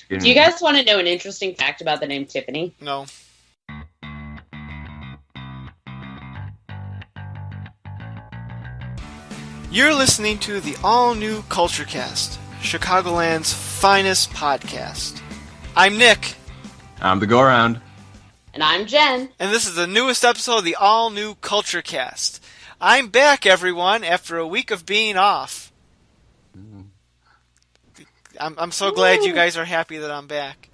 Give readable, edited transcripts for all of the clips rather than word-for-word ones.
Do you guys want to know an interesting fact about the name Tiffany? No. You're listening to the all-new CultureCast, Chicagoland's finest podcast. I'm Nick. I'm the Gorehound. And I'm Jen. And this is the newest episode of the all-new CultureCast. I'm back, everyone, after a week of being off. I'm so glad you guys are happy that I'm back.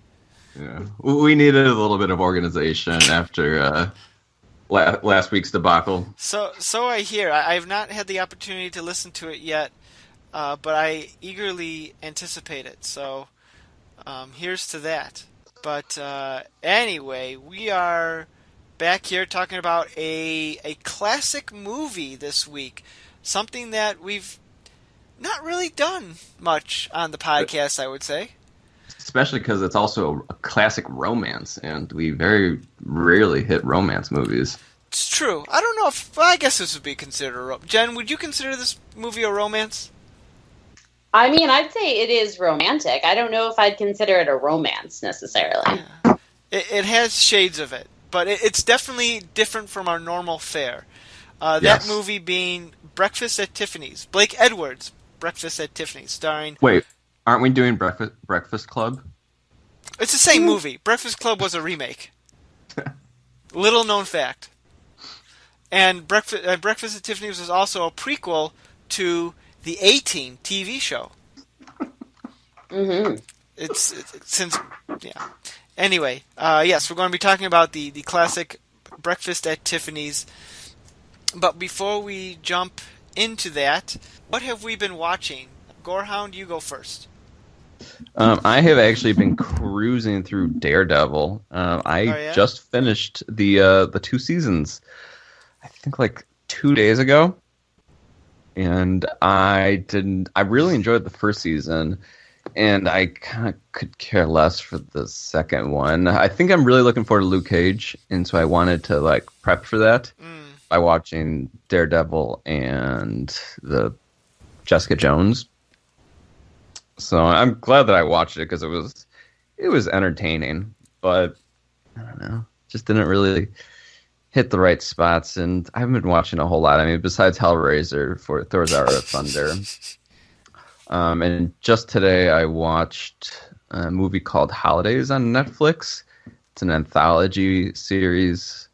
Yeah, we needed a little bit of organization after last week's debacle. So I hear. I have not had the opportunity to listen to it yet, but I eagerly anticipate it. So here's to that. But anyway, we are back here talking about a classic movie this week. Something that we've not really done much on the podcast, I would say. Especially because it's also a classic romance, and we very rarely hit romance movies. It's true. I don't know if... Well, I guess this would be considered... Jen, would you consider this movie a romance? I mean, I'd say it is romantic. I don't know if I'd consider it a romance, necessarily. Yeah. It has shades of it, but it's definitely different from our normal fare. That movie being Breakfast at Tiffany's. Blake Edwards' Breakfast at Tiffany's, starring... Wait, aren't we doing Breakfast Club? It's the same movie. Breakfast Club was a remake. Little known fact. And Breakfast at Tiffany's was also a prequel to the A-Team TV show. Mm-hmm. Yeah. Anyway, yes, we're going to be talking about the classic Breakfast at Tiffany's. But before we jump into that, what have we been watching? Gorehound, you go first. I have actually been cruising through Daredevil. Just finished the 2 seasons, I think like 2 days ago. And I really enjoyed the first season, and I kind of could care less for the second one. I think I'm really looking forward to Luke Cage, and so I wanted to like prep for that by watching Daredevil and the Jessica Jones. So I'm glad that I watched it because it was entertaining, but I don't know, just didn't really hit the right spots, and I haven't been watching a whole lot. I mean, besides Hellraiser for Thor's Hour of Thunder. And just today I watched a movie called Holidays on Netflix. It's an anthology series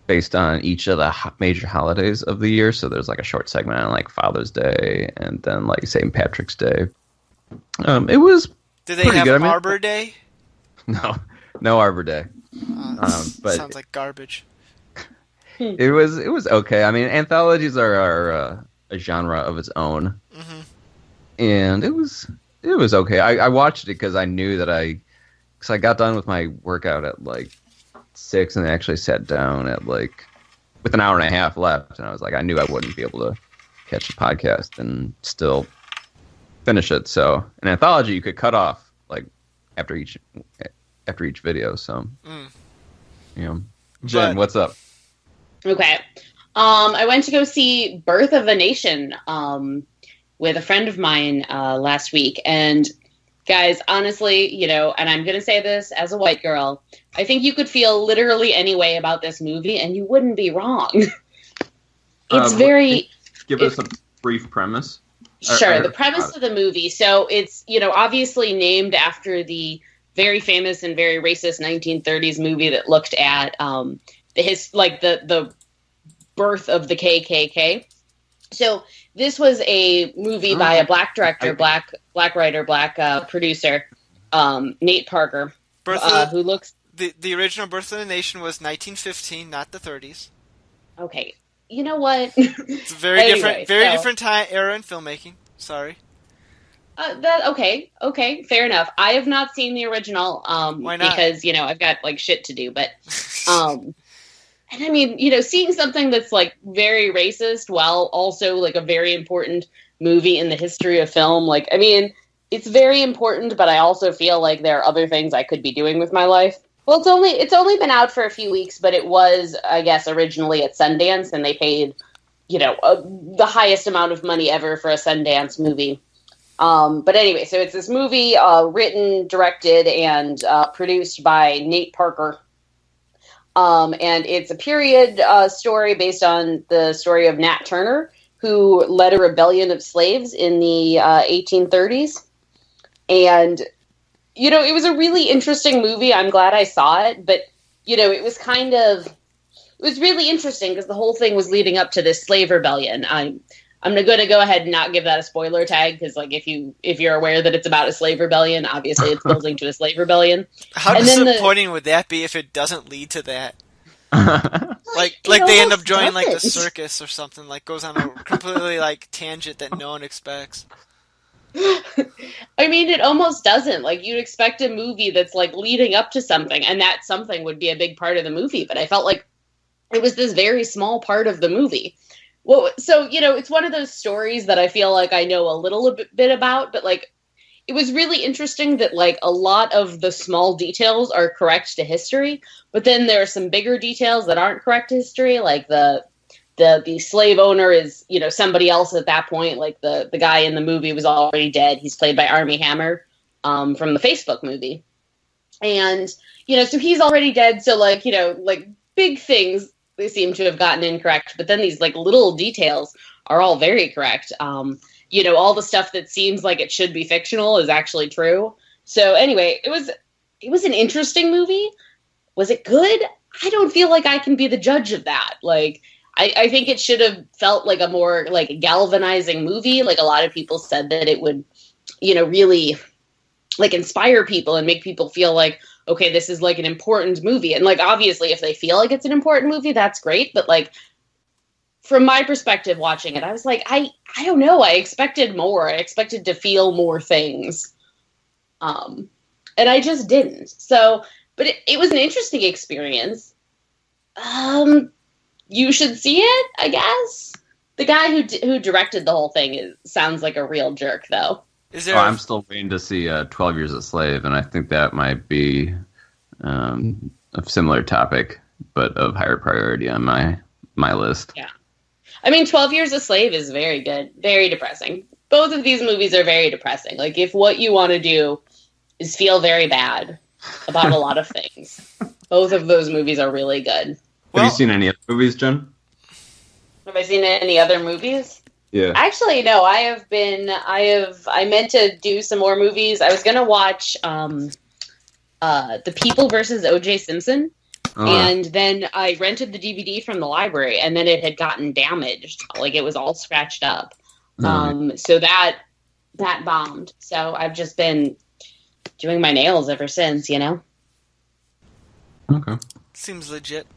based on each of the major holidays of the year. So there's like a short segment on like Father's Day and then like St. Patrick's Day. It was Did they have Arbor Day? No Arbor Day. But sounds like garbage. It was okay. I mean, anthologies are a genre of its own, and it was okay. I watched it because I knew that I got done with my workout at like 6, and I actually sat down at like with an hour and a half left, and I was like, I knew I wouldn't be able to catch the podcast and still finish it. So an anthology you could cut off like after each video. So Jen, what's up? Okay. I went to go see Birth of a Nation with a friend of mine last week, and guys, honestly, and I'm going to say this as a white girl, I think you could feel literally any way about this movie and you wouldn't be wrong. Give us a brief premise. Sure. The premise of the movie. So it's, obviously named after the very famous and very racist 1930s movie that looked at the birth of the KKK. So this was a movie by a black director, black writer, black producer, Nate Parker, who looks... The original Birth of the Nation was 1915, not the 30s. Okay. You know what? It's a very different time era in filmmaking. Sorry. Okay, fair enough. I have not seen the original. Why not? Because I've got like shit to do. But, and I mean, seeing something that's like very racist while also like a very important movie in the history of film. Like, I mean, it's very important, but I also feel like there are other things I could be doing with my life. Well, it's only been out for a few weeks, but it was, I guess, originally at Sundance, and they paid, the highest amount of money ever for a Sundance movie. But anyway, so it's this movie written, directed, and produced by Nate Parker. And it's a period story based on the story of Nat Turner, who led a rebellion of slaves in the 1830s. And, it was a really interesting movie. I'm glad I saw it. But, it was really interesting because the whole thing was leading up to this slave rebellion. I'm going to go ahead and not give that a spoiler tag because, if you're aware that it's about a slave rebellion, obviously it's building to a slave rebellion. How disappointing would that be if it doesn't lead to that? like they end up joining the circus or something, goes on a completely tangent that no one expects. I mean, it almost doesn't. You'd expect a movie that's leading up to something, and that something would be a big part of the movie. But I felt like it was this very small part of the movie. Well, so, it's one of those stories that I feel like I know a little bit about, but it was really interesting that a lot of the small details are correct to history, but then there are some bigger details that aren't correct to history, the slave owner is, somebody else at that point, the guy in the movie was already dead. He's played by Armie Hammer from the Facebook movie. And, so he's already dead. So big things they seem to have gotten incorrect, but then these little details are all very correct. All the stuff that seems like it should be fictional is actually true. So anyway, it was an interesting movie. Was it good? I don't feel like I can be the judge of that. I think it should have felt like a more galvanizing movie. A lot of people said that it would, really inspire people and make people feel okay, this is an important movie. And obviously if they feel like it's an important movie, that's great. But from my perspective watching it, I was I don't know. I expected more. I expected to feel more things. And I just didn't. So, but it was an interesting experience. You should see it, I guess. The guy who directed the whole thing sounds like a real jerk, though. I'm still waiting to see 12 Years a Slave, and I think that might be a similar topic, but of higher priority on my list. Yeah. I mean, 12 Years a Slave is very good, very depressing. Both of these movies are very depressing. If what you want to do is feel very bad about a lot of things, both of those movies are really good. Have you seen any other movies, Jen? Have I seen any other movies? Yeah. Actually, no. I meant to do some more movies. I was gonna watch The People versus O.J. Simpson, and then I rented the DVD from the library, and then it had gotten damaged. It was all scratched up. So that bombed. So I've just been doing my nails ever since. Okay. Seems legit.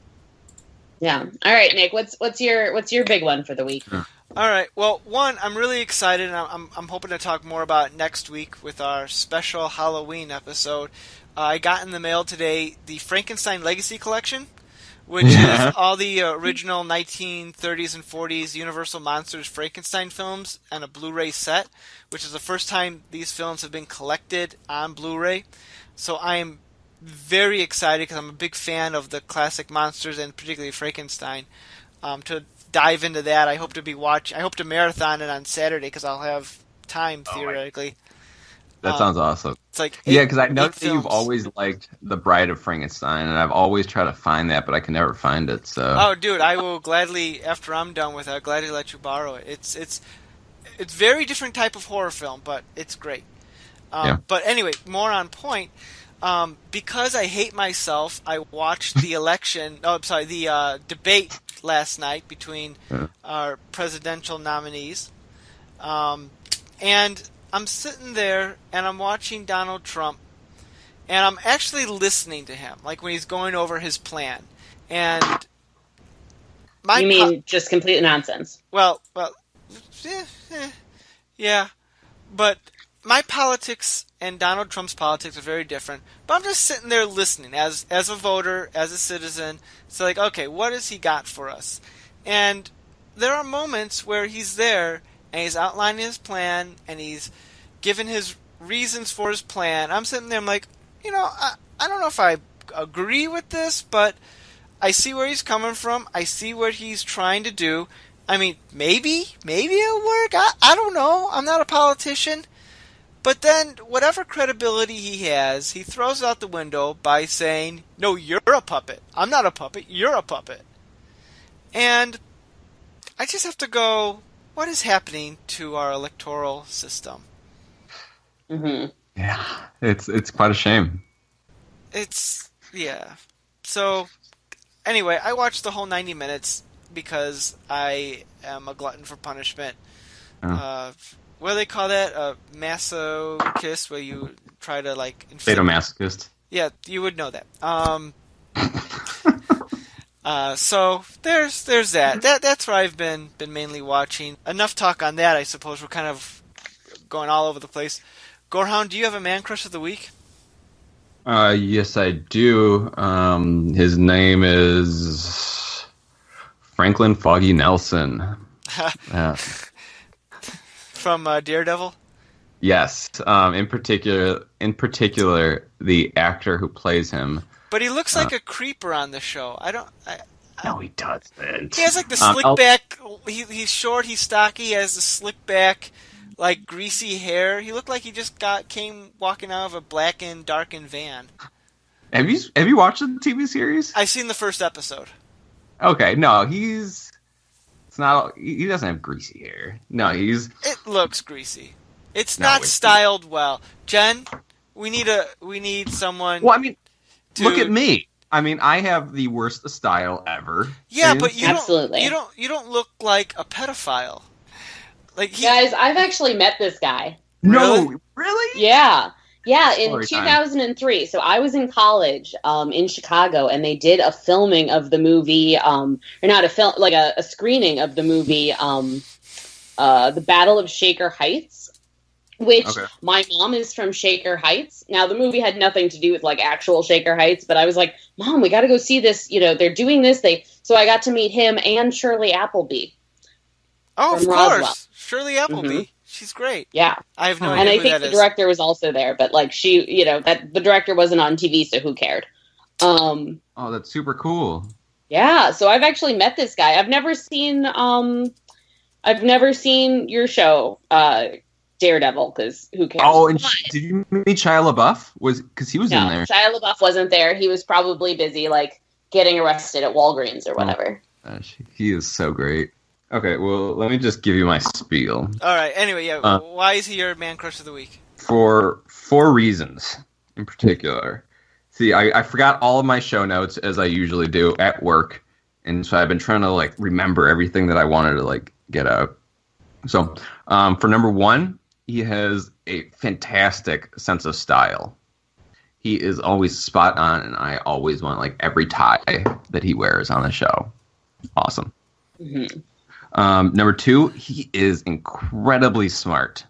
Yeah. All right, Nick. What's your big one for the week? All right. Well, one, I'm really excited, and I'm hoping to talk more about next week with our special Halloween episode. I got in the mail today the Frankenstein Legacy Collection, which is all the original 1930s and 40s Universal Monsters Frankenstein films and a Blu-ray set, which is the first time these films have been collected on Blu-ray. So I am very excited because I'm a big fan of the classic monsters and particularly Frankenstein. To dive into that, I hope to marathon it on Saturday because I'll have time theoretically. That sounds awesome. It's because I know that you've always liked The Bride of Frankenstein, and I've always tried to find that, but I can never find it. So. Oh, dude, I will gladly, after I'm done with it, I'll gladly let you borrow it. It's very different type of horror film, but it's great. But anyway, more on point. Because I hate myself, I watched the debate last night between our presidential nominees. And I'm sitting there and I'm watching Donald Trump and I'm actually listening to him, when he's going over his plan. And you mean just complete nonsense? Well, yeah. But my politics and Donald Trump's politics are very different, but I'm just sitting there listening as a voter, as a citizen. So okay, what has he got for us? And there are moments where he's there and he's outlining his plan and he's giving his reasons for his plan. I'm sitting there, I'm I don't know if I agree with this, but I see where he's coming from. I see what he's trying to do. I mean, maybe it'll work. I don't know. I'm not a politician. But then, whatever credibility he has, he throws out the window by saying, "No, you're a puppet. I'm not a puppet. You're a puppet." And I just have to go, what is happening to our electoral system? Mm-hmm. Yeah, it's quite a shame. Yeah. So, anyway, I watched the whole 90 minutes because I am a glutton for punishment. Oh. What do they call that? A masochist, where you try to Sadomasochist. Yeah, you would know that. So there's that. That's where I've been mainly watching. Enough talk on that. I suppose we're kind of going all over the place. Gorehound, do you have a man crush of the week? Yes, I do. His name is Franklin Foggy Nelson. From Daredevil? Yes. In particular, the actor who plays him. But he looks like a creeper on the show. No, he doesn't. He has like the slick back. He's short. He's stocky. He has the slick back, like greasy hair. He looked like he just came walking out of a blackened, darkened van. Have you watched the TV series? I've seen the first episode. Okay, no, he doesn't have greasy hair. No, It looks greasy. It's not styled well. Jen, we need someone. Well, I mean, look at me. I mean, I have the worst style ever. Yeah, but you Absolutely. don't look like a pedophile. Guys, I've actually met this guy. No, really? Yeah. Yeah, in Story 2003. Time. So I was in college in Chicago, and they did a filming of the movie, or not a film, like a screening of the movie, The Battle of Shaker Heights, which my mom is from Shaker Heights. Now, the movie had nothing to do with like actual Shaker Heights, but I was like, Mom, we got to go see this. You know, they're doing this. So I got to meet him and Shirley Appleby. Oh, of Roswell. Course. Shirley Appleby. Mm-hmm. She's great. Yeah. I have no idea. And I who think that the is. director was also there, but like the director wasn't on TV, so who cared? Oh, that's super cool. Yeah, so I've actually met this guy. I've never seen your show, Daredevil, because who cares? Oh, and did you meet Shia LaBeouf? Because he was in there. Shia LaBeouf wasn't there. He was probably busy, like, getting arrested at Walgreens or whatever. Gosh, he is so great. Okay, well, let me just give you my spiel. All right, anyway, yeah, why is he your man crush of the week? For 4 reasons in particular. See, I forgot all of my show notes, as I usually do, at work, and so I've been trying to, like, remember everything that I wanted to, like, get out. So, for number 1, he has a fantastic sense of style. He is always spot on, and I always want, like, every tie that he wears on the show. Awesome. Mm-hmm. Number 2, he is incredibly smart.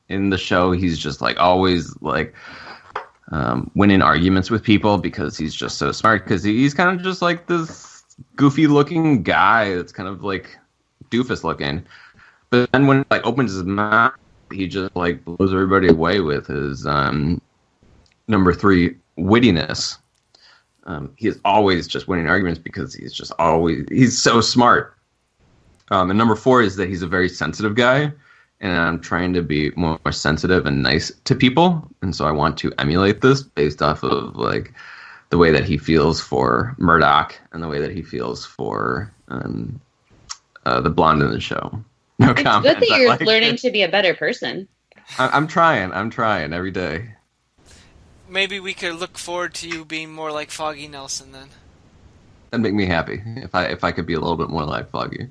In the show, he's just like always like winning arguments with people because he's just so smart. Because he's kind of just like this goofy-looking guy that's kind of like doofus-looking. But then when he like opens his mouth, he just like blows everybody away with his number 3, wittiness. He is always just winning arguments because he's so smart. And number 4 is that he's a very sensitive guy, and I'm trying to be more sensitive and nice to people, and so I want to emulate this based off of like the way that he feels for Murdoch and the way that he feels for the blonde in the show. No it's comment. Good that you're learning to be a better person. I'm trying every day. Maybe we could look forward to you being more like Foggy Nelson then. That'd make me happy if I could be a little bit more like Foggy.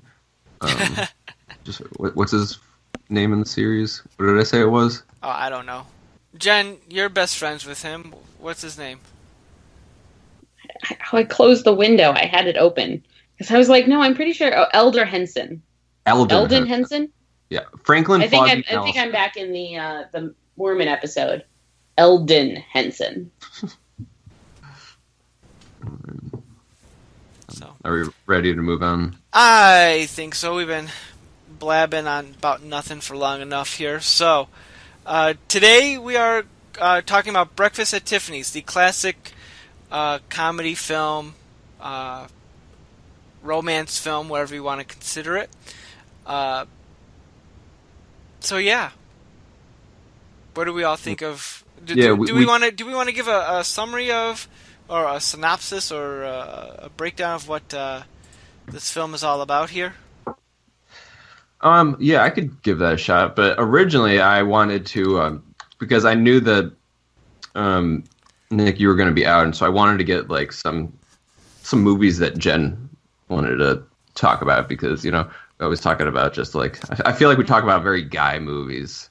Just what's his name in the series? What did I say it was? Oh, I don't know. Jen, you're best friends with him. What's his name? I closed the window. I had it open because I was like, no, I'm pretty sure. Oh, Elder Henson. Eldon Henson. Yeah, Franklin. I think I'm back in the Mormon episode. Eldon Henson. So, are we ready to move on? I think so. We've been blabbing on about nothing for long enough here. So, today we are talking about Breakfast at Tiffany's, the classic comedy film, romance film, whatever you want to consider it. So, yeah. What do we all think of? Do we want to give a summary of, or a synopsis, or a breakdown of what this film is all about here? Yeah, I could give that a shot. But originally, I wanted to because I knew that Nick, you were going to be out, and so I wanted to get like some movies that Jen wanted to talk about, because I was talking about just like I feel like we talk about very guy movies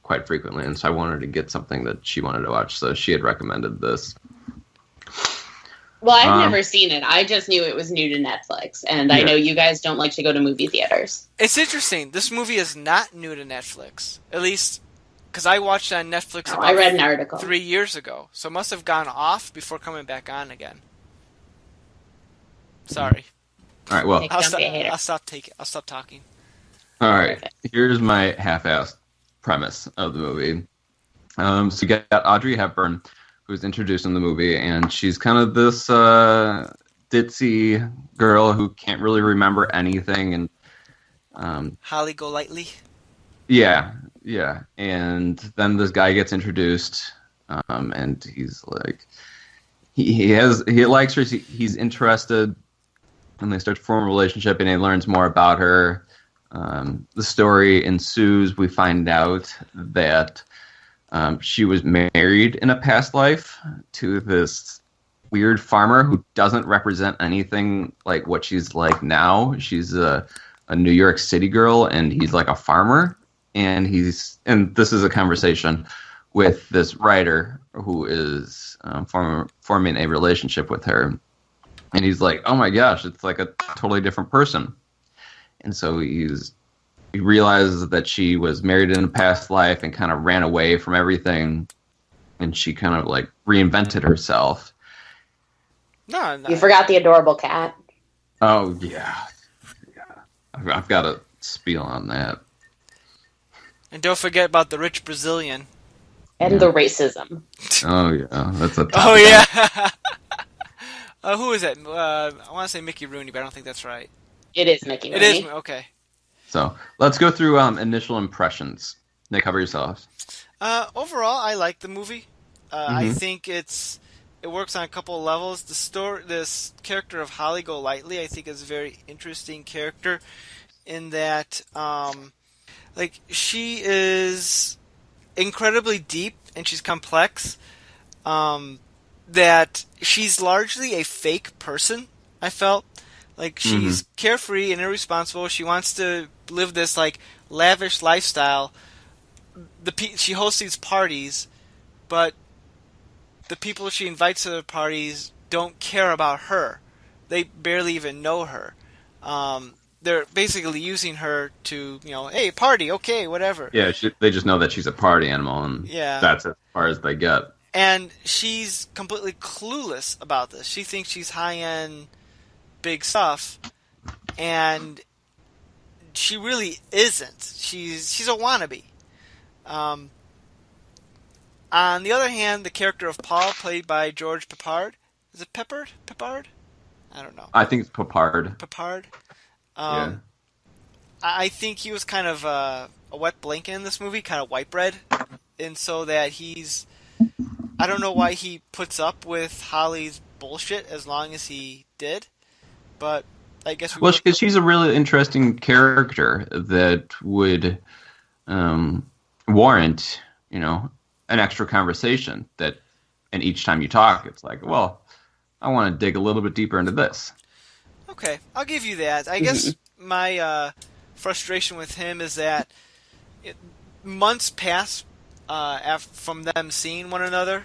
quite frequently, and so I wanted to get something that she wanted to watch. So she had recommended this. Well, I've never seen it. I just knew it was new to Netflix, and I know you guys don't like to go to movie theaters. It's interesting. This movie is not new to Netflix, at least because I watched it on Netflix I read an article 3 years ago, so it must have gone off before coming back on again. Sorry. All right, well, I'll stop talking. All right, here's my half-assed premise of the movie. So you got Audrey Hepburn, who's introduced in the movie, and she's kind of this ditzy girl who can't really remember anything, and Holly Golightly. Yeah, and then this guy gets introduced, and he's like, he likes her, he's interested, and they start to form a relationship, and he learns more about her. The story ensues. We find out that she was married in a past life to this weird farmer who doesn't represent anything like what she's like now. She's a New York City girl, and he's like a farmer. And this is a conversation with this writer who is forming a relationship with her. And he's like, oh my gosh, it's like a totally different person. And so he realizes that she was married in a past life and kind of ran away from everything. And she kind of like reinvented herself. No. You forgot the adorable cat. Oh, yeah. I've got a spiel on that. And don't forget about the rich Brazilian. And the racism. Oh, yeah. That's a topic. Oh, yeah. Who is that? I want to say Mickey Rooney, but I don't think that's right. It is Mickey Rooney. It is, okay. So, let's go through initial impressions. Nick, how about yourself? Overall, I like the movie. I think it works on a couple of levels. This character of Holly Golightly, I think, is a very interesting character in that, she is incredibly deep and she's complex. That she's largely a fake person, I felt. Like, she's carefree and irresponsible. She wants to live this, lavish lifestyle. She hosts these parties, but the people she invites to the parties don't care about her. They barely even know her. They're basically using her to, hey, party, okay, whatever. Yeah, they just know that she's a party animal, and that's as far as they get. And she's completely clueless about this. She thinks she's high-end, big stuff, and she really isn't. She's a wannabe. On the other hand, the character of Paul, played by George Peppard. Is it Peppard? Peppard? I don't know. I think it's Peppard. Peppard? Yeah. I think he was kind of a wet blanket in this movie, kind of white bread. And so that I don't know why he puts up with Holly's bullshit as long as he did, but I guess because she's a really interesting character that would warrant, an extra conversation. And each time you talk, it's like, well, I want to dig a little bit deeper into this. Okay, I'll give you that. I guess my frustration with him is that months pass from them seeing one another,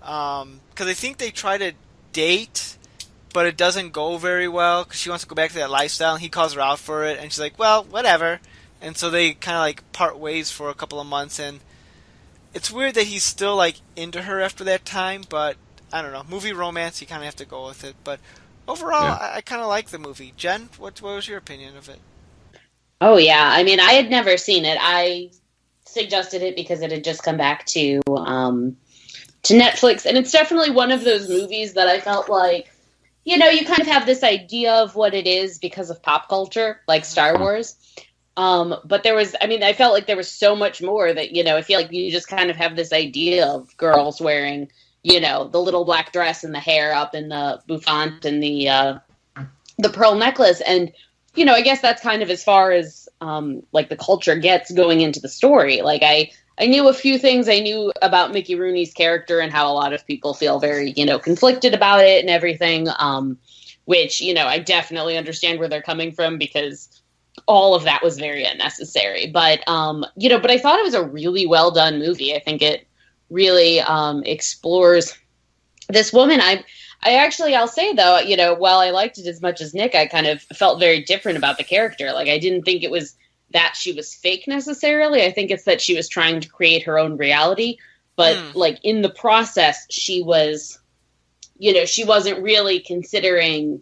because I think they try to date, but it doesn't go very well because she wants to go back to that lifestyle, and he calls her out for it, and she's like, well, whatever. And so they kind of part ways for a couple of months, and it's weird that he's still into her after that time, but I don't know. Movie romance, you kind of have to go with it, but overall, I kind of like the movie. Jen, what was your opinion of it? Oh, yeah. I mean, I had never seen it. I suggested it because it had just come back to Netflix, and it's definitely one of those movies that I felt like, you kind of have this idea of what it is because of pop culture, like Star Wars. But I felt like there was so much more that, I feel like you just kind of have this idea of girls wearing, the little black dress and the hair up in the bouffant and the pearl necklace. And, I guess that's kind of as far as, like the culture gets going into the story. Like I knew a few things. I knew about Mickey Rooney's character and how a lot of people feel very, conflicted about it and everything. Which, I definitely understand where they're coming from, because all of that was very unnecessary. But, but I thought it was a really well done movie. I think it really explores this woman. I'll say though, while I liked it as much as Nick, I kind of felt very different about the character. Like, I didn't think it was that she was fake necessarily. I think it's that she was trying to create her own reality. But like in the process, she was, she wasn't really considering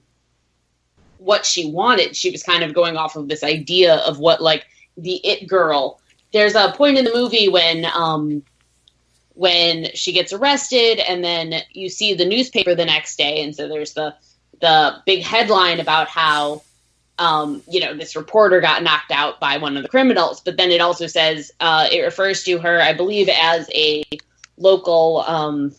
what she wanted. She was kind of going off of this idea of what, like, the it girl. There's a point in the movie when she gets arrested, and then you see the newspaper the next day, and so there's the big headline about how this reporter got knocked out by one of the criminals. But then it also says it refers to her, I believe, as a local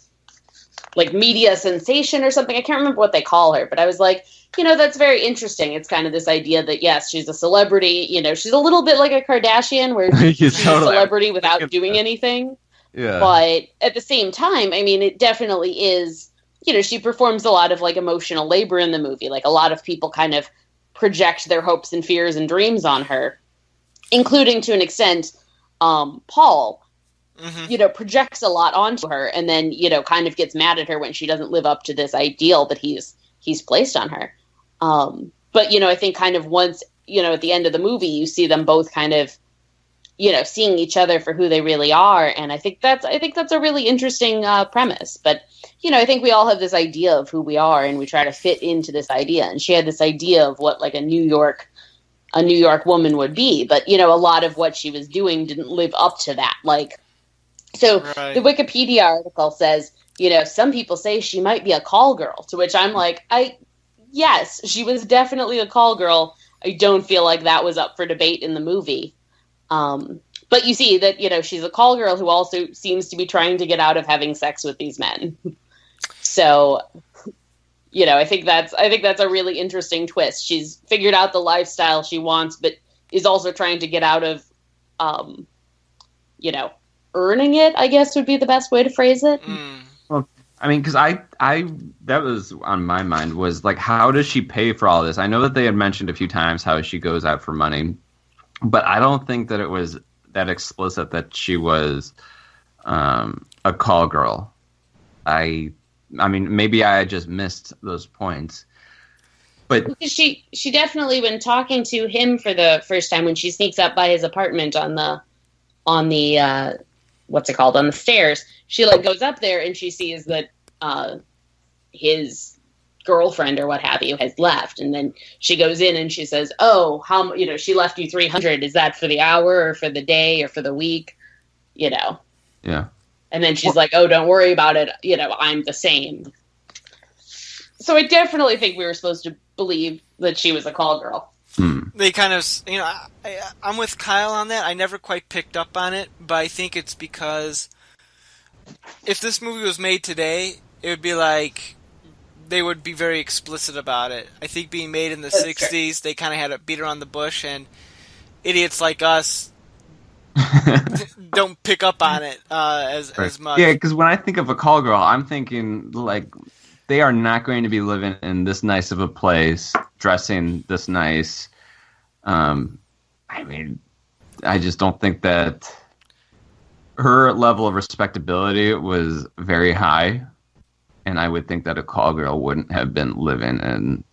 like media sensation or something. I can't remember what they call her, but I was like, that's very interesting. It's kind of this idea that, yes, she's a celebrity. She's a little bit like a Kardashian, where she's totally a celebrity without doing anything. Yeah. But at the same time, I mean, it definitely is, she performs a lot of like emotional labor in the movie. Like, a lot of people kind of project their hopes and fears and dreams on her, including, to an extent, Paul. Projects a lot onto her, and then, kind of gets mad at her when she doesn't live up to this ideal that he's placed on her. But, I think kind of once, at the end of the movie, you see them both kind of, seeing each other for who they really are. And I think that's a really interesting premise. But, I think we all have this idea of who we are, and we try to fit into this idea. And she had this idea of what, like, a New York woman would be. But, a lot of what she was doing didn't live up to that. Like, so right. The Wikipedia article says, some people say she might be a call girl, to which I'm like, yes, she was definitely a call girl. I don't feel like that was up for debate in the movie. But you see that, she's a call girl who also seems to be trying to get out of having sex with these men. So, I think that's a really interesting twist. She's figured out the lifestyle she wants, but is also trying to get out of, earning it, I guess would be the best way to phrase it. Well, I mean, because I that was on my mind, was like, how does she pay for all this? I know that they had mentioned a few times how she goes out for money, but I don't think that it was that explicit that she was a call girl. I mean, maybe I just missed those points. But she definitely, when talking to him for the first time, when she sneaks up by his apartment on the what's it called, on the stairs, she like goes up there and she sees that his girlfriend or what have you has left, and then she goes in and she says, "Oh, how she left you $300. Is that for the hour or for the day or for the week?" Yeah. And then she's like, "Oh, don't worry about it. I'm the same." So I definitely think we were supposed to believe that she was a call girl. They kind of, I'm with Kyle on that. I never quite picked up on it, but I think it's because if this movie was made today, it would be like, they would be very explicit about it. I think being made in the 60s, they kind of had to beat around the bush, and idiots like us don't pick up on it as much. Yeah, because when I think of a call girl, I'm thinking, like, they are not going to be living in this nice of a place, dressing this nice. I mean, I just don't think that her level of respectability was very high, and I would think that a call girl wouldn't have been living in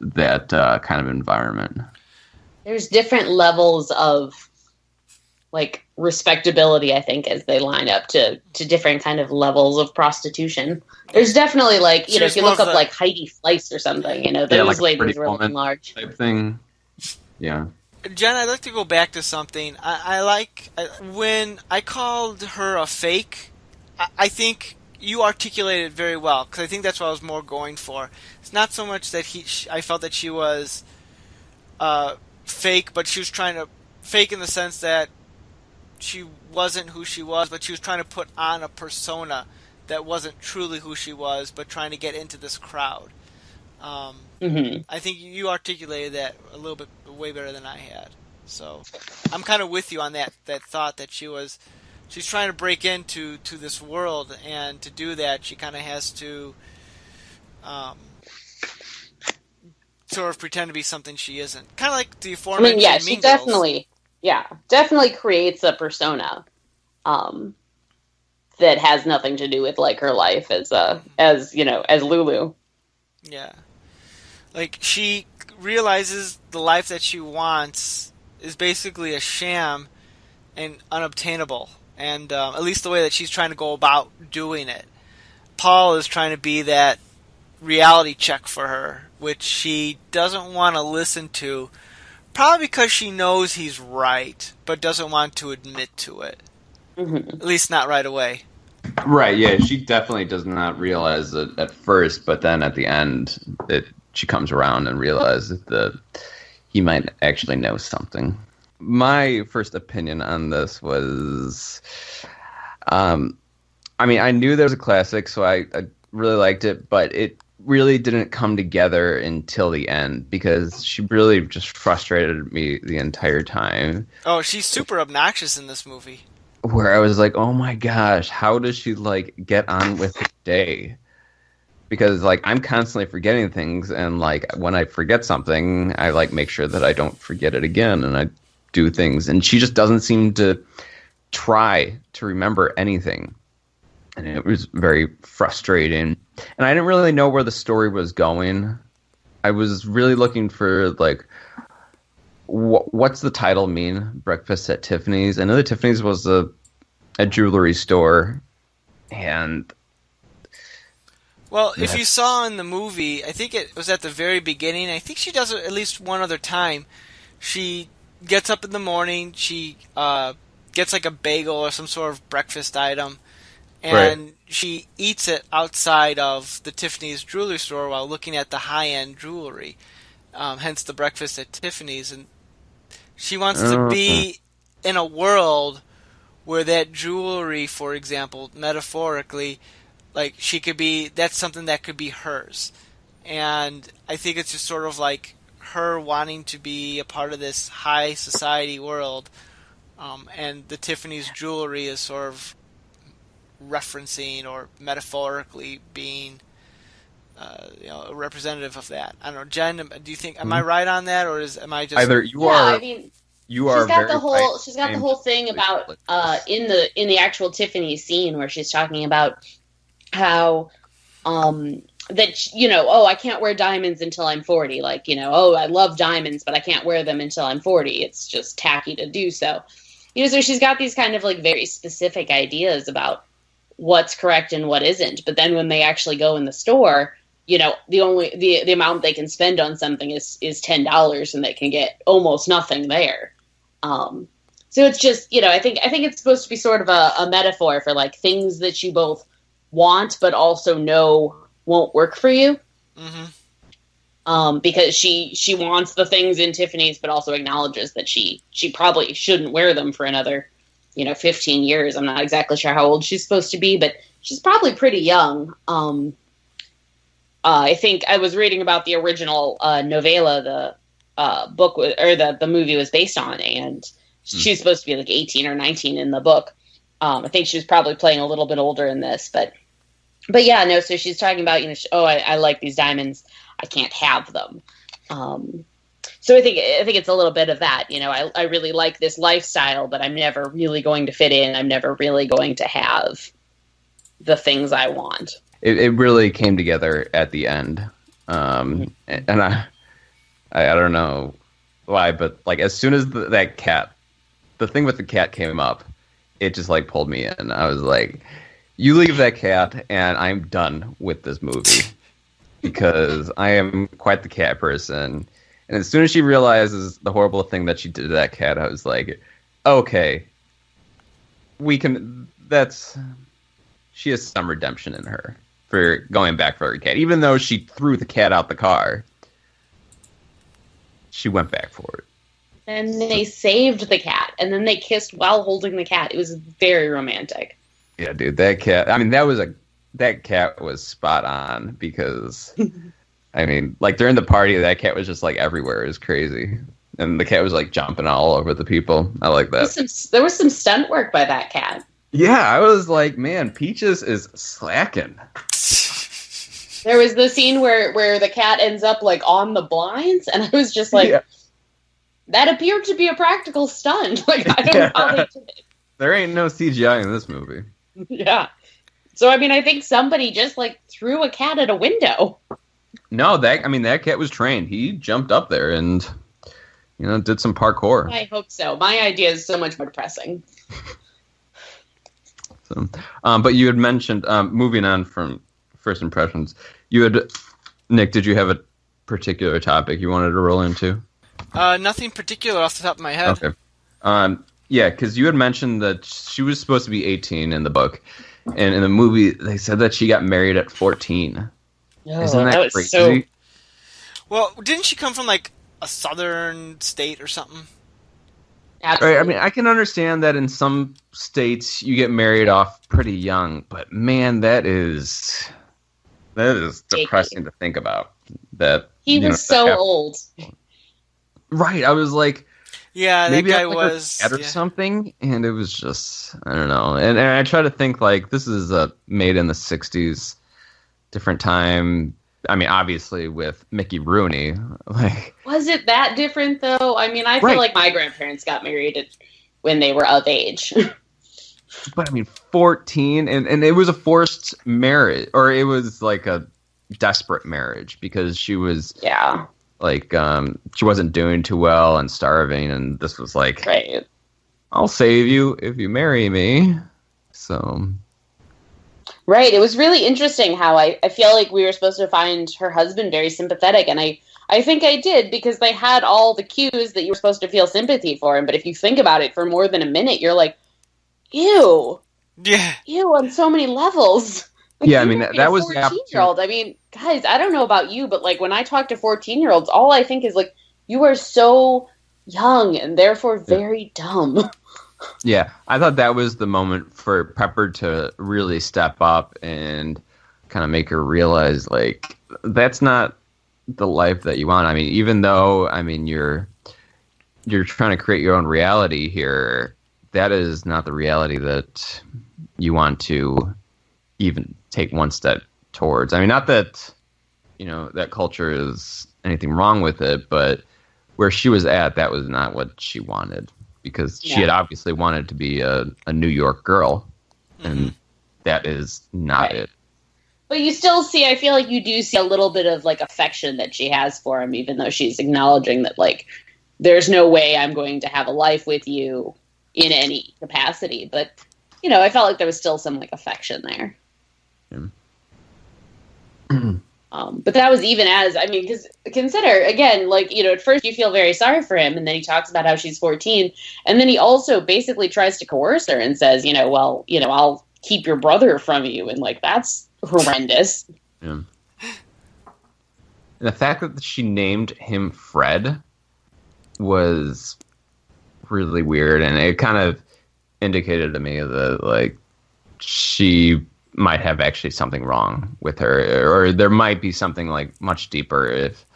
that kind of environment. There's different levels of, like, respectability, I think, as they line up to different kind of levels of prostitution. There's definitely, like, if you look up, like, Heidi Fleiss or something, those like ladies were looking large. Type thing. Yeah. Jen, I'd like to go back to something. When I called her a fake, I think you articulated it very well, because I think that's what I was more going for. It's not so much that I felt that she was fake, but she was trying to fake in the sense that she wasn't who she was, but she was trying to put on a persona that wasn't truly who she was, but trying to get into this crowd. I think you articulated that a little bit way better than I had. So I'm kind of with you on that thought that she's trying to break into this world, and to do that, she kind of has to sort of pretend to be something she isn't. Kind of like the aforementioned Mean Girls. Definitely creates a persona that has nothing to do with like her life as Lulu. Yeah. Like, she realizes the life that she wants is basically a sham and unobtainable. And at least the way that she's trying to go about doing it. Paul is trying to be that reality check for her, which she doesn't want to listen to, probably because she knows he's right, but doesn't want to admit to it. At least not right away. Right, yeah, she definitely does not realize it at first, but then at the end, she comes around and realizes that he might actually know something. My first opinion on this was, I knew there was a classic, so I really liked it, but it really didn't come together until the end, because she really just frustrated me the entire time. Oh, she's super obnoxious in this movie. Where I was like, oh my gosh, how does she, like, get on with the day? Because, like, I'm constantly forgetting things, and, like, when I forget something, I, like, make sure that I don't forget it again, and I do things. And she just doesn't seem to try to remember anything. And it was very frustrating. And I didn't really know where the story was going. I was really looking for, like, what's the title mean? Breakfast at Tiffany's. I know that Tiffany's was a jewelry store, and well, if you saw in the movie, I think it was at the very beginning. I think she does it at least one other time. She gets up in the morning. She gets like a bagel or some sort of breakfast item, and she eats it outside of the Tiffany's jewelry store while looking at the high-end jewelry. Hence the breakfast at Tiffany's. And she wants to be in a world where that jewelry, for example, metaphorically, like, she could be, that's something that could be hers. And I think it's just sort of like her wanting to be a part of this high society world, and the Tiffany's jewelry is sort of referencing or metaphorically being a representative of that. I don't know, Jen, do you think, am I right on that, or am I just... Either you are... She's got the whole thing about in the actual Tiffany scene where she's talking about how I can't wear diamonds until I'm 40. Like, I love diamonds, but I can't wear them until I'm 40. It's just tacky to do so. So she's got these kind of like very specific ideas about what's correct and what isn't. But then when they actually go in the store, the amount they can spend on something is $10, and they can get almost nothing there. So it's just, I think it's supposed to be sort of a metaphor for like things that you both want, but also know won't work for you. Mm-hmm. Because she wants the things in Tiffany's, but also acknowledges that she probably shouldn't wear them for another, 15 years. I'm not exactly sure how old she's supposed to be, but she's probably pretty young. I think I was reading about the original novella, the book or the movie was based on, and she's supposed to be like 18 or 19 in the book. I think she was probably playing a little bit older in this, but yeah, no. So she's talking about, I like these diamonds, I can't have them. So I think it's a little bit of that. I really like this lifestyle, but I'm never really going to fit in. I'm never really going to have the things I want. It really came together at the end, and I don't know why, but like as soon as that cat, the thing with the cat came up, it just like pulled me in. I was like, you leave that cat and I'm done with this movie, because I am quite the cat person. And as soon as she realizes the horrible thing that she did to that cat, I was like, okay, she has some redemption in her for going back for her cat. Even though she threw the cat out the car, she went back for it. And they saved the cat, and then they kissed while holding the cat. It was very romantic. Yeah, dude, that cat. I mean, that cat was spot on because, I mean, like during the party, that cat was just like everywhere. It was crazy, and the cat was like jumping all over the people. I like that. There was some stunt work by that cat. Yeah, I was like, man, Peaches is slacking. There was the scene where the cat ends up like on the blinds, and I was just like. Yeah. That appeared to be a practical stunt. Like, I don't know how they did it. There ain't no CGI in this movie. Yeah. So, I mean, I think somebody just, like, threw a cat at a window. No, that cat was trained. He jumped up there and, did some parkour. I hope so. My idea is so much more depressing. So, but you had mentioned, moving on from first impressions, Nick, did you have a particular topic you wanted to roll into? Nothing particular off the top of my head. Okay. Yeah, because you had mentioned that she was supposed to be 18 in the book, and in the movie they said that she got married at 14. Oh, Isn't that crazy? Well, didn't she come from like a southern state or something? Absolutely. Right, I mean, I can understand that in some states you get married off pretty young, but man, that is depressing to think about. That he was so old. Right, I was like, yeah, maybe that guy was or something, and it was just, I don't know. And I try to think like this is made in the '60s, different time. I mean, obviously with Mickey Rooney, like, was it that different though? I mean, I feel like my grandparents got married when they were of age. But I mean, 14, and it was a forced marriage, or it was like a desperate marriage because she was like she wasn't doing too well and starving, and this was like, right, I'll save you if you marry me. So right, it was really interesting how I feel like we were supposed to find her husband very sympathetic, and I think I did, because they had all the cues that you were supposed to feel sympathy for him, but if you think about it for more than a minute, you're like, ew on so many levels. Like, yeah, I mean, that was the 14-year-old. I mean, guys, I don't know about you, but like when I talk to 14-year-olds, all I think is like, you are so young and therefore very dumb. Yeah, I thought that was the moment for Peppard to really step up and kind of make her realize, like, that's not the life that you want. I mean, even though, I mean, you're trying to create your own reality here, that is not the reality that you want to even take one step towards. I mean, not that, that culture is anything wrong with it, but where she was at, that was not what she wanted, because she had obviously wanted to be a New York girl, and that is not it. But you still see, I feel like you do see a little bit of like affection that she has for him, even though she's acknowledging that like, there's no way I'm going to have a life with you in any capacity. But, I felt like there was still some like affection there. But that was even as, I mean, because consider, again, like, at first you feel very sorry for him, and then he talks about how she's 14, and then he also basically tries to coerce her and says, well, I'll keep your brother from you, and like, that's horrendous. Yeah. And the fact that she named him Fred was really weird, and it kind of indicated to me that, like, she might have actually something wrong with her, or there might be something like much deeper if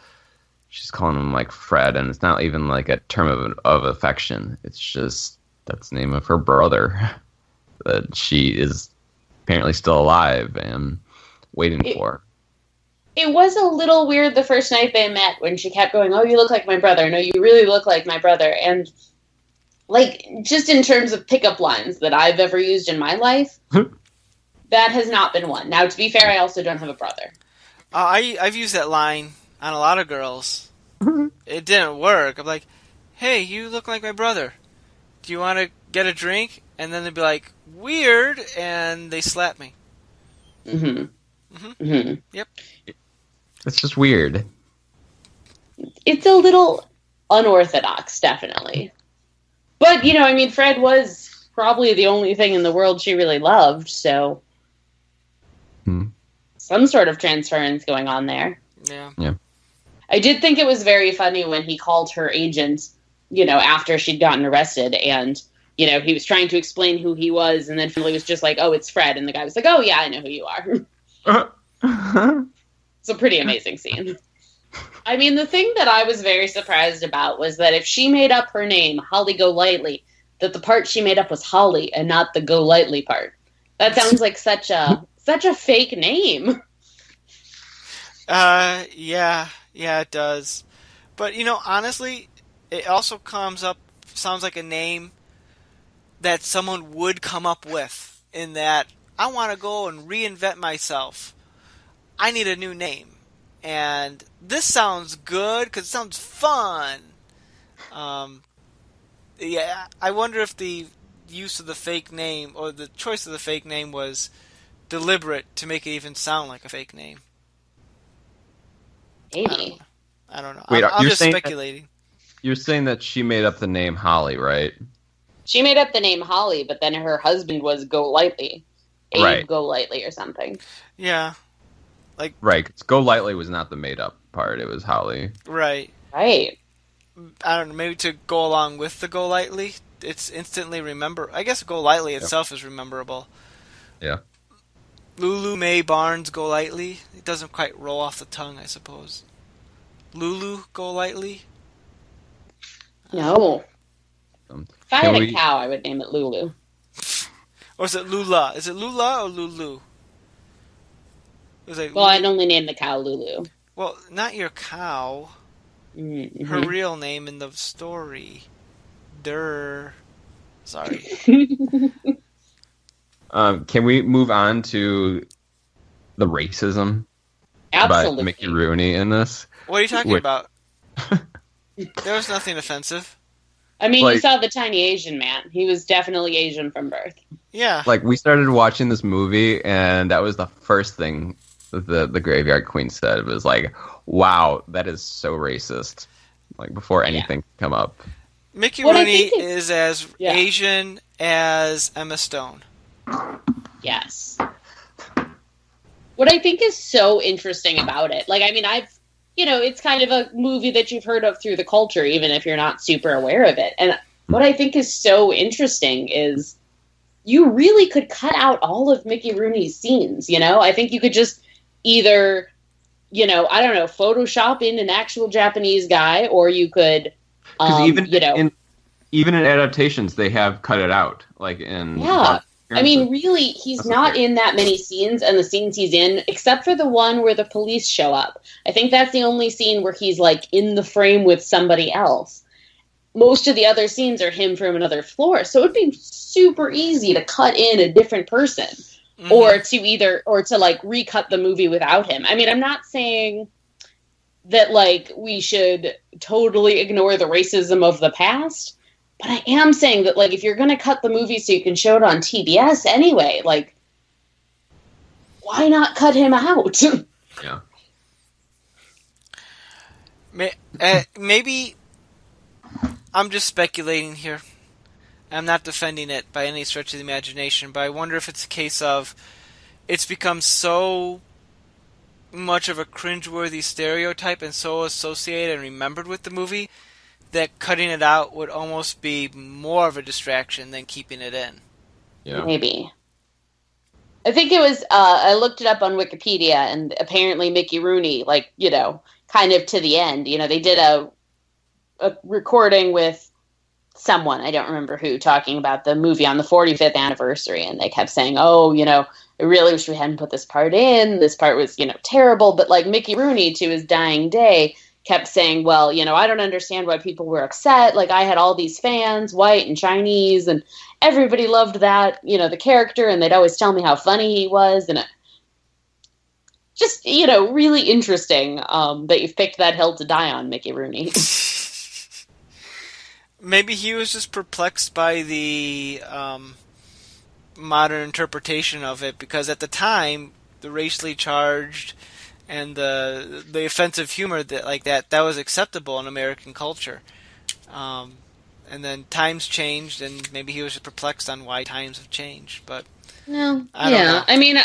she's calling him like Fred, and it's not even like a term of affection. It's just that's the name of her brother that she is apparently still alive and waiting for. It was a little weird the first night they met when she kept going, "Oh, you look like my brother. No, you really look like my brother." And like, just in terms of pickup lines that I've ever used in my life, that has not been one. Now, to be fair, I also don't have a brother. I've used that line on a lot of girls. It didn't work. I'm like, "Hey, you look like my brother. Do you want to get a drink?" And then they'd be like, "Weird," and they slap me. Yep. It's just weird. It's a little unorthodox, definitely. But, I mean, Fred was probably the only thing in the world she really loved, so some sort of transference going on there. Yeah. Yeah. I did think it was very funny when he called her agent after she'd gotten arrested, and he was trying to explain who he was, and then finally was just like, oh, it's Fred, and the guy was like, oh yeah, I know who you are. It's a pretty amazing scene. I mean, the thing that I was very surprised about was that if she made up her name, Holly Golightly, that the part she made up was Holly and not the Golightly part. That sounds like such a fake name. Yeah, it does. But, honestly, it also sounds like a name that someone would come up with, in that I want to go and reinvent myself. I need a new name. And this sounds good because it sounds fun. Yeah, I wonder if the use of the fake name, or the choice of the fake name, was deliberate to make it even sound like a fake name. Maybe. I don't know. Wait, I'm just speculating. You're saying that she made up the name Holly, right? She made up the name Holly, but then her husband was Golightly. Abe Golightly or something. Yeah. Right, 'cause Golightly was not the made-up part. It was Holly. Right. Right. I don't know, maybe to go along with the Golightly, it's instantly remember. I guess Golightly itself is rememberable. Yeah. Lulu Mae Barnes Golightly. It doesn't quite roll off the tongue, I suppose. Lulu Golightly? No. If I had a cow, I would name it Lulu. Or is it Lula? Is it Lula or Lulu? Well, I'd only name the cow Lulu. Well, not your cow. Mm-hmm. Her real name in the story. Sorry. Can we move on to the racism? Absolutely. By Mickey Rooney in this? What are you talking about? There was nothing offensive. I mean, you saw the tiny Asian man. He was definitely Asian from birth. Yeah. We started watching this movie, and that was the first thing the Graveyard Queen said. It was like, wow, that is so racist. Before anything could come up. Mickey Rooney is as Asian as Emma Stone. Yes. What I think is so interesting about it, it's kind of a movie that you've heard of through the culture, even if you're not super aware of it. And what I think is so interesting is you really could cut out all of Mickey Rooney's scenes, I think you could just either, Photoshop in an actual Japanese guy, or you could, even in adaptations, they have cut it out. Yeah. I mean, really, he's not in that many scenes, and the scenes he's in, except for the one where the police show up. I think that's the only scene where he's, in the frame with somebody else. Most of the other scenes are him from another floor, so it would be super easy to cut in a different person, or to recut the movie without him. I mean, I'm not saying that, we should totally ignore the racism of the past, but I am saying that, if you're going to cut the movie so you can show it on TBS anyway, why not cut him out? Yeah. Maybe I'm just speculating here. I'm not defending it by any stretch of the imagination, but I wonder if it's a case of it's become so much of a cringeworthy stereotype and so associated and remembered with the movie that cutting it out would almost be more of a distraction than keeping it in. Yeah. Maybe. I think it was, I looked it up on Wikipedia, and apparently Mickey Rooney, kind of to the end, they did a recording with someone, I don't remember who, talking about the movie on the 45th anniversary, and they kept saying, I really wish we hadn't put this part in. This part was, terrible. But Mickey Rooney, to his dying day, kept saying, well, I don't understand why people were upset. I had all these fans, white and Chinese, and everybody loved that, the character, and they'd always tell me how funny he was. And just, really interesting that you've picked that hill to die on, Mickey Rooney. Maybe he was just perplexed by the modern interpretation of it, because at the time, the racially charged and the offensive humor that was acceptable in American culture. And then times changed, and maybe he was just perplexed on why times have changed. But I don't know. I mean,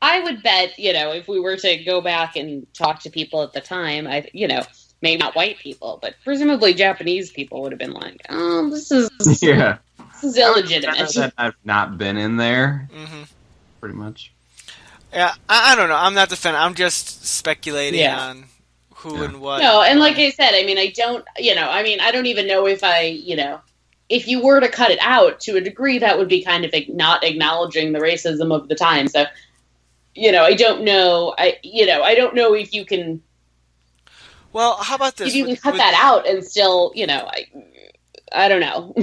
I would bet, if we were to go back and talk to people at the time, maybe not white people, but presumably Japanese people would have been like, "Oh, this is illegitimate." I've not been in there, pretty much. Yeah, I don't know. I'm not the fan. I'm just speculating on who and what. No, and like I said, I mean, I don't even know if if you were to cut it out to a degree, that would be kind of not acknowledging the racism of the time. So, I don't know. I don't know if you can. Well, how about this? If you can cut that out and still, I don't know.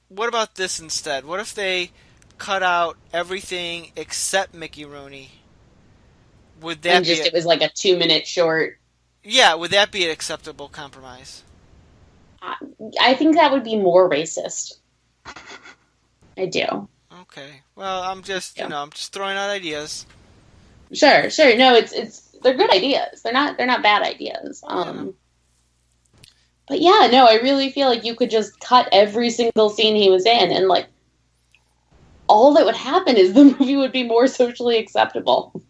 What about this instead? What if they cut out everything except Mickey Rooney? Would that it was like a 2-minute short? Yeah, would that be an acceptable compromise? I think that would be more racist. I do. Okay. Well, I'm just I'm just throwing out ideas. Sure. No, they're good ideas. They're not bad ideas. But yeah, no, I really feel like you could just cut every single scene he was in, and like all that would happen is the movie would be more socially acceptable.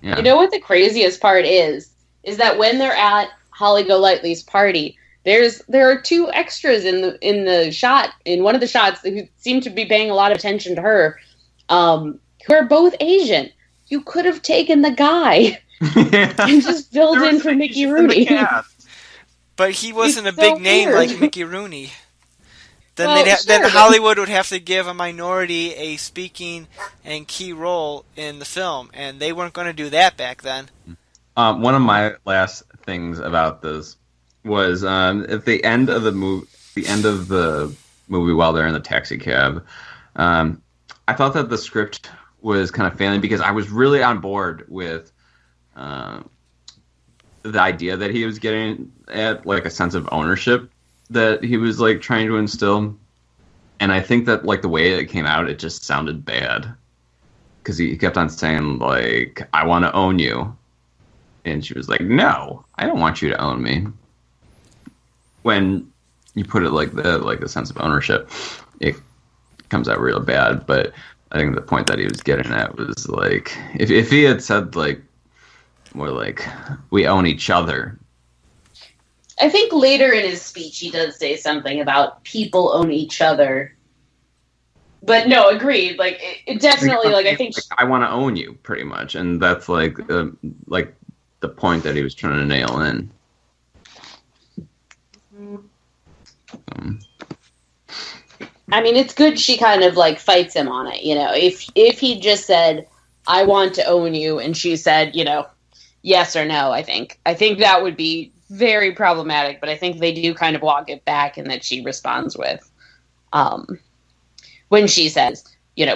Yeah. You know what the craziest part is that when they're at Holly Golightly's party, there are 2 extras in the shot, in one of the shots, who seem to be paying a lot of attention to her, who are both Asian. You could have taken the guy and just filled in for Mickey Rooney. But he wasn't a big name like Mickey Rooney. Then then Hollywood would have to give a minority a speaking and key role in the film, and they weren't going to do that back then. One of my last things about this was at the end of the movie while they're in the taxi cab, I thought that the script was kind of failing because I was really on board with the idea that he was getting at, like a sense of ownership that he was like trying to instill, and I think that like the way it came out, it just sounded bad because he kept on saying like, "I want to own you," and she was like, "No, I don't want you to own me." When you put it like that, like a sense of ownership, it comes out real bad. But I think the point that he was getting at was like, if he had said like more like, "We own each other." I think later in his speech he does say something about people own each other. But no, agreed. Like it definitely, like I think I want to own you, pretty much, and that's like the point that he was trying to nail in. I mean, it's good she kind of like fights him on it. If he just said, "I want to own you," and she said, yes or no, I think that would be very problematic. But I think they do kind of walk it back, and that she responds with, when she says,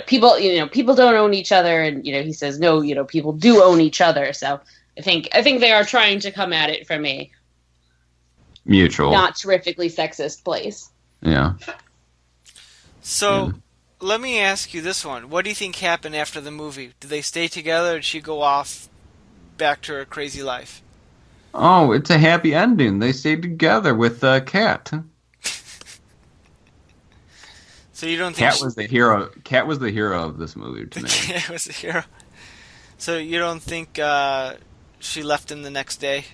people don't own each other, and he says, "No, people do own each other." So I think they are trying to come at it from a mutual, not terrifically sexist place. Yeah. So, let me ask you this one. What do you think happened after the movie? Did they stay together, or did she go off back to her crazy life? Oh, it's a happy ending. They stayed together with Kat. So you don't think Kat was the hero? Kat was the hero of this movie to me. Kat was the hero. So you don't think she left him the next day?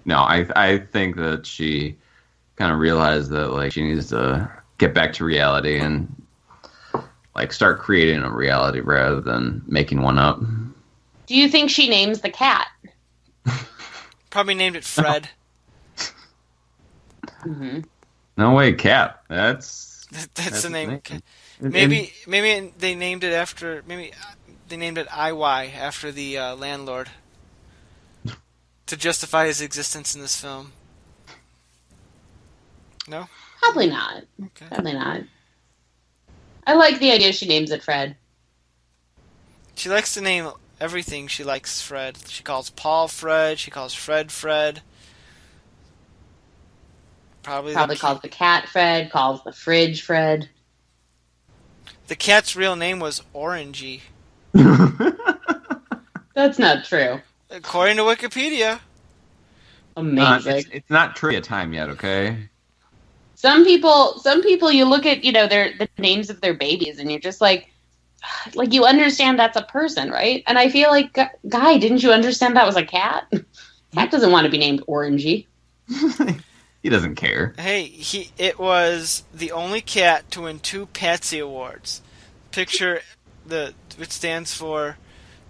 No, I think that she kind of realized that like she needs to get back to reality and like start creating a reality rather than making one up. Do you think she names the cat? Probably named it Fred. Mm-hmm. No way, Cat. That's the name. Maybe they named it after. Maybe they named it IY after the landlord to justify his existence in this film. No. Probably not. Okay. Probably not. I like the idea she names it Fred. She likes to name everything. She likes Fred. She calls Paul Fred. She calls Fred Fred. Probably calls the cat Fred. Calls the fridge Fred. The cat's real name was Orangey. That's not true. According to Wikipedia. Amazing. It's not trivia time yet, okay? Some people, you look at, the names of their babies, and you're just like you understand that's a person, right? And I feel like, Guy, didn't you understand that was a cat? Cat doesn't want to be named Orangey. He doesn't care. Hey, it was the only cat to win 2 Patsy Awards. Which stands for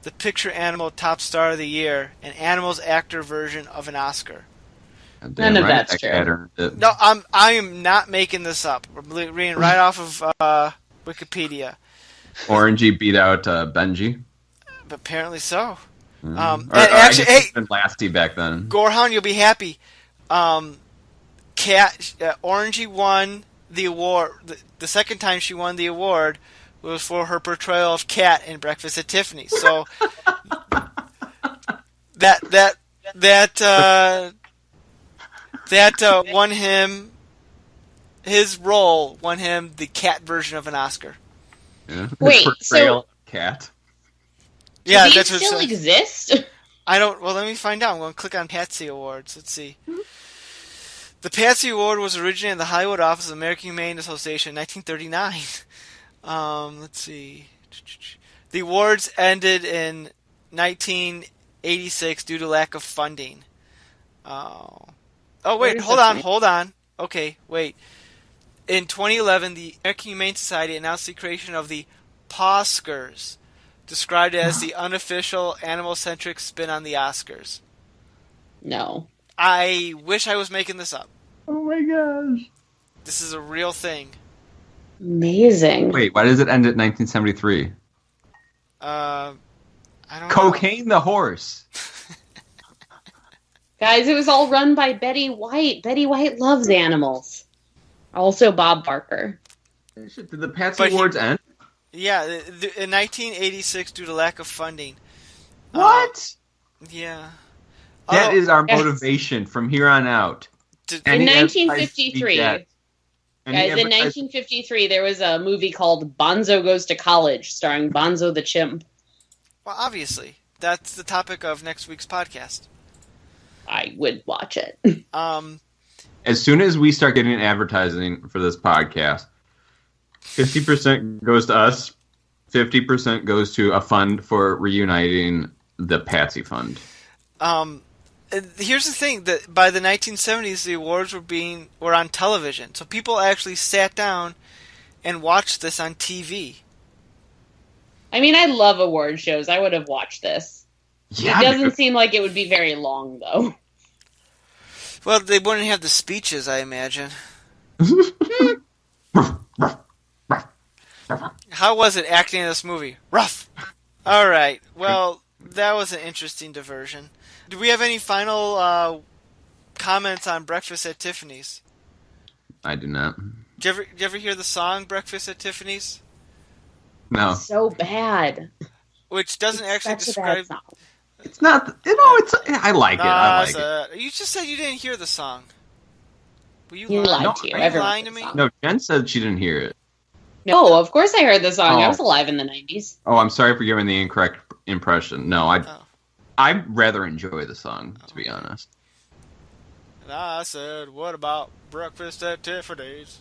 the Picture Animal Top Star of the Year, an Animals Actor version of an Oscar. None of that's true. No, I am not making this up. We're reading right off of Wikipedia. Orangey beat out Benji. Apparently so. Actually, hey, been Lasty back then. Gorehound, you'll be happy. Orangey won the award. The second time she won the award was for her portrayal of Cat in Breakfast at Tiffany's. So that won him, his role won him the Cat version of an Oscar. Yeah. Wait, so Cat. Yeah, do these still exist? I don't. Well, let me find out. I'm going to click on Patsy Awards. Let's see. The Patsy Award was originally in the Hollywood office of the American Humane Association in 1939. Let's see. The awards ended in 1986 due to lack of funding. Oh wait, hold on. Okay, wait. In 2011, the American Humane Society announced the creation of the Oscars, described as the unofficial animal-centric spin on the Oscars. No. I wish I was making this up. Oh my gosh. This is a real thing. Amazing. Wait, why does it end at 1973? I don't Cocaine know. the horse. Guys, it was all run by Betty White. Betty White loves animals. Also Bob Barker. Did the Patsy Awards end? Yeah, in 1986 due to lack of funding. What? Yeah. That is our motivation from here on out. In 1953, guys, in 1953, there was a movie called Bonzo Goes to College, starring Bonzo the Chimp. Well, obviously. That's the topic of next week's podcast. I would watch it. As soon as we start getting advertising for this podcast, 50% goes to us, 50% goes to a fund for reuniting the Patsy Fund. Here's the thing, that by the 1970s, the awards were on television. So people actually sat down and watched this on TV. I mean, I love award shows. I would have watched this. Yeah, it doesn't seem like it would be very long, though. Well, they wouldn't have the speeches, I imagine. How was it acting in this movie? Rough! Alright, well, that was an interesting diversion. Do we have any final comments on Breakfast at Tiffany's? I do not. Did you ever hear the song Breakfast at Tiffany's? No. It's so bad. Which doesn't actually describe... It's not... I like it. You just said you didn't hear the song. Were you lying to you? Are you lying to me? No, Jen said she didn't hear it. No, of course I heard the song. I was alive in the 90s. Oh, I'm sorry for giving the incorrect impression. No, I rather enjoy the song, to be honest. And I said, what about Breakfast at Tiffany's?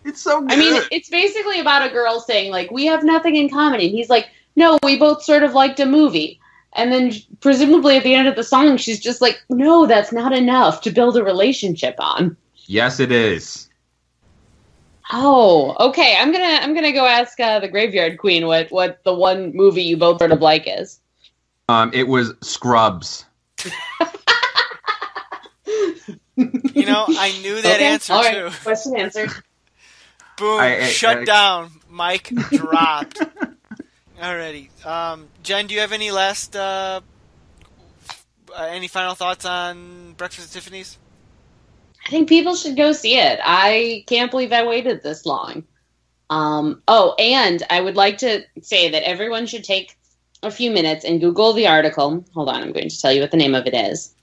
It's so good. I mean, it's basically about a girl saying, like, we have nothing in common. And he's like, no, we both sort of liked a movie. And then presumably at the end of the song, she's just like, no, that's not enough to build a relationship on. Yes, it is. Oh, okay. I'm gonna go ask the Graveyard Queen what the one movie you both sort of like is. It was Scrubs. You know, I knew that answer all right. too. Question answered. Boom! Shut down. Mic dropped. Alrighty. Jen, do you have any last any final thoughts on Breakfast at Tiffany's? I think people should go see it. I can't believe I waited this long. And I would like to say that everyone should take a few minutes and Google the article. Hold on, I'm going to tell you what the name of it is.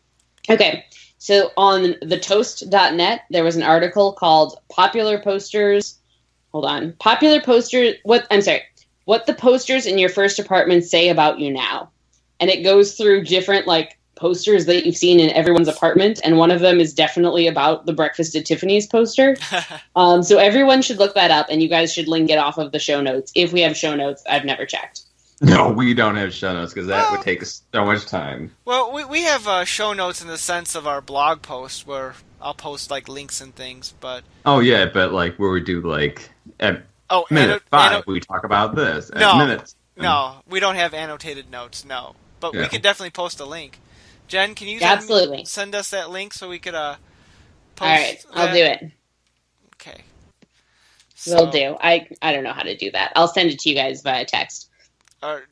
Okay, so on thetoast.net, there was an article called Popular Posters. Hold on. Popular Posters. What the posters in your first apartment say about you now. And it goes through different, like, posters that you've seen in everyone's apartment, and one of them is definitely about the Breakfast at Tiffany's poster. So everyone should look that up, and you guys should link it off of the show notes. If we have show notes, I've never checked. No, we don't have show notes, because would take us so much time. Well, we have show notes in the sense of our blog post, where I'll post like links and things. But oh yeah, but like where we do like at minute 5 we talk about this. No, we don't have annotated notes. No, but we could definitely post a link. Jen, can you send us that link so we could post? All right, I'll do it. Okay. Will do. I don't know how to do that. I'll send it to you guys via text. Or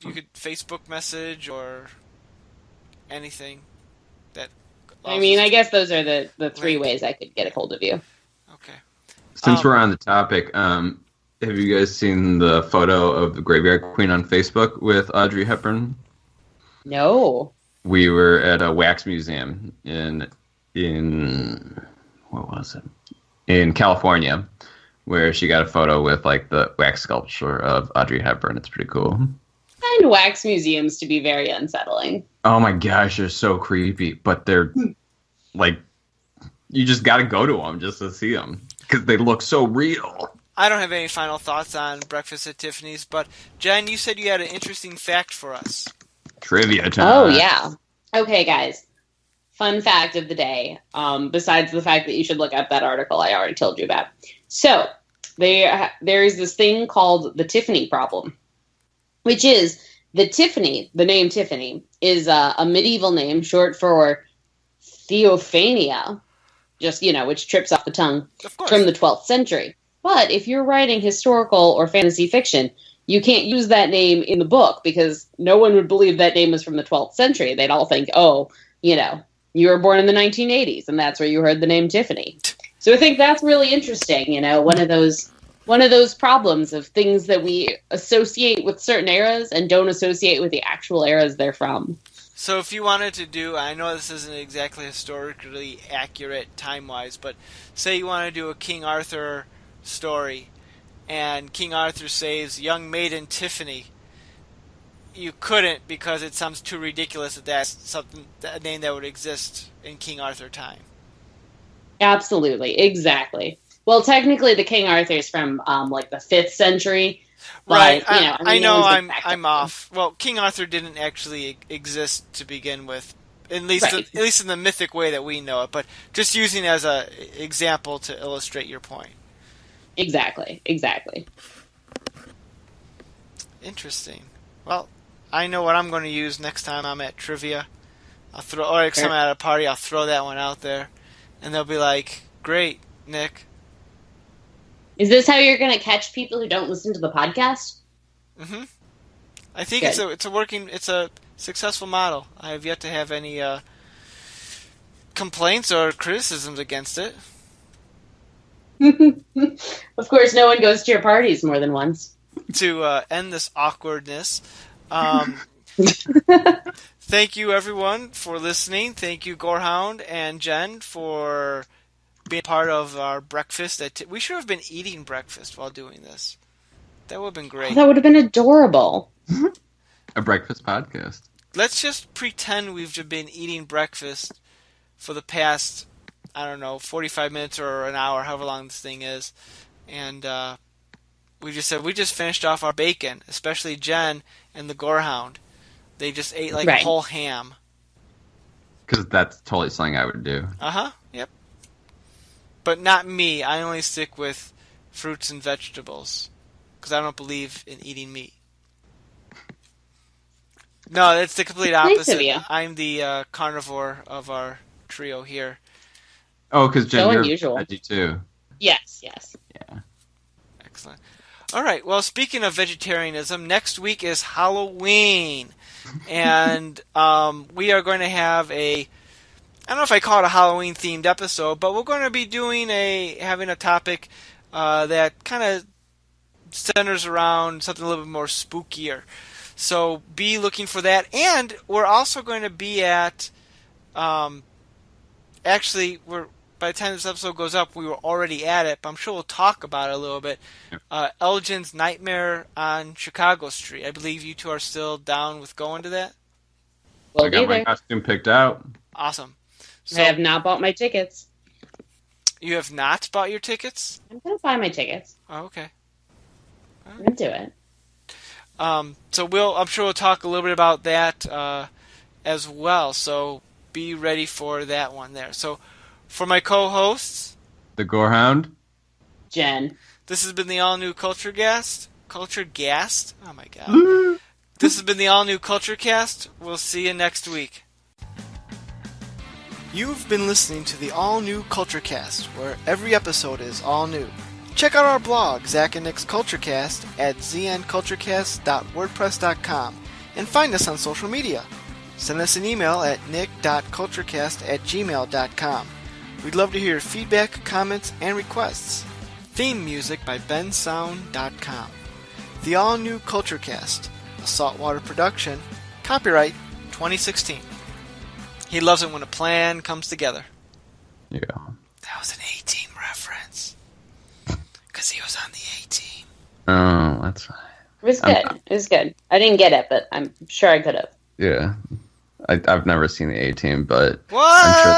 you could Facebook message or anything. I mean, I guess those are the 3 ways I could get a hold of you. Okay. Since we're on the topic, have you guys seen the photo of the Graveyard Queen on Facebook with Audrey Hepburn? No. We were at a wax museum in what was it? In California, where she got a photo with like the wax sculpture of Audrey Hepburn. It's pretty cool. I find wax museums to be very unsettling. Oh my gosh, they're so creepy, but they're like, you just got to go to them just to see them because they look so real. I don't have any final thoughts on Breakfast at Tiffany's, but Jen, you said you had an interesting fact for us. Trivia time. Oh yeah. Okay, guys. Fun fact of the day. Besides the fact that you should look up that article I already told you about. So there is this thing called the Tiffany problem, which is the name Tiffany is a medieval name short for Theophania, just, which trips off the tongue, from the 12th century. But if you're writing historical or fantasy fiction, you can't use that name in the book because no one would believe that name was from the 12th century. They'd all think, you were born in the 1980s, and that's where you heard the name Tiffany. So I think that's really interesting, one of those problems of things that we associate with certain eras and don't associate with the actual eras they're from. So if you wanted to do, I know this isn't exactly historically accurate time-wise, but say you want to do a King Arthur story, and King Arthur saves young maiden Tiffany, you couldn't because it sounds too ridiculous that that's a name that would exist in King Arthur time. Absolutely, exactly. Well, technically, the King Arthur's from like the 5th century, right? But, I know I'm off. Well, King Arthur didn't actually exist to begin with, at least in the mythic way that we know it. But just using as a example to illustrate your point. Exactly. Interesting. Well, I know what I'm going to use next time I'm at trivia. I'm at a party. I'll throw that one out there, and they'll be like, "Great, Nick." Is this how you're going to catch people who don't listen to the podcast? Mm-hmm. I think it's a successful model. I have yet to have any complaints or criticisms against it. Of course, no one goes to your parties more than once. To end this awkwardness, thank you everyone for listening. Thank you, Gorehound and Jen, for being part of our breakfast. We should have been eating breakfast while doing this. That would have been great. Oh, that would have been adorable. A breakfast podcast. Let's just pretend we've been eating breakfast for the past, 45 minutes or an hour, however long this thing is. And we just finished off our bacon, especially Jen and the Gorehound. They just ate a whole ham. Because that's totally something I would do. Uh-huh, yep. But not me. I only stick with fruits and vegetables. Because I don't believe in eating meat. No, that's the complete opposite. Nice. I'm the carnivore of our trio here. Oh, because Jen, you're unusual. Veggie too. Yes. Yeah. Excellent. All right. Well, speaking of vegetarianism, next week is Halloween. And we are going to have I don't know if I call it a Halloween-themed episode, but we're going to be having a topic that kind of centers around something a little bit more spookier. So be looking for that. And we're also going to be at, by the time this episode goes up, we were already at it, but I'm sure we'll talk about it a little bit. Elgin's Nightmare on Chicago Street. I believe you two are still down with going to that? I got my costume picked out. Awesome. So, I have not bought my tickets. You have not bought your tickets? I'm going to buy my tickets. Oh, okay. I'm going to do it. So I'm sure we'll talk a little bit about that as well. So be ready for that one there. So For my co-hosts, the Gorehound, Jen. This has been the all-new Culture Cast. Oh my god. This has been the all-new Culture Cast. We'll see you next week. You've been listening to the all-new Culture Cast, where every episode is all new. Check out our blog, Zach and Nick's Culture Cast, at znculturecast.wordpress.com, and find us on social media. Send us an email at nick.culturecast@gmail.com. We'd love to hear your feedback, comments, and requests. Theme music by bensound.com. The all-new Culture Cast, a Saltwater production, copyright 2016. He loves it when a plan comes together. Yeah. That was an A-Team reference. Because he was on the A-Team. Oh, that's fine. It was good. It was good. I didn't get it, but I'm sure I could have. Yeah. I've never seen the A-Team, but what? I'm sure